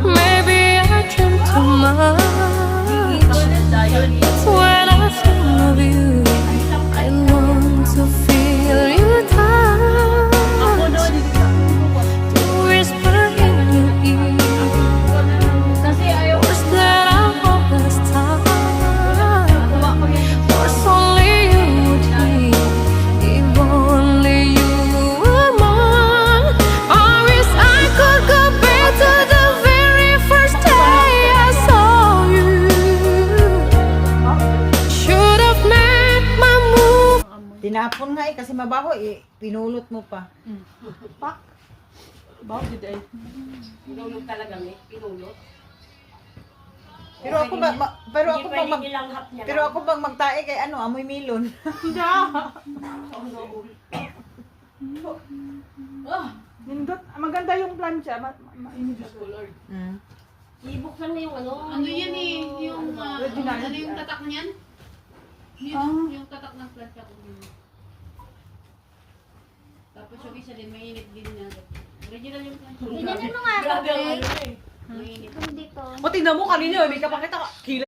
Maybe I dream too much. When I think of you, I long to feel you touch, to whisper in your ear words that I always thought was only you would hear. If only you were mine. I wish I could go back to the very first day I saw you. Should have made my move. Tinapon nga kasi mabaho pinulot mo pa. Pak. Bawo gid ay. Pinulot talaga may pinulot. Pero ako ba pero ako bang Pwede nilanghap niya pero ako bang magtae kay ano amoy milon. Nindot, maganda yung plancha. Mainit. Mm. Ibuksan mo yung ano. Ano yan eh? Yung, Original. ano yung tatak niyan? Yung tatak ng plancha ko yun. Tapos yung isa din, mainit din na. Original yung plancha. Ganyan mo nga, Grabe ang Patrick. ano eh. Mainit. Hindi ko. O, tingnan mo kanina, may kapakita ka.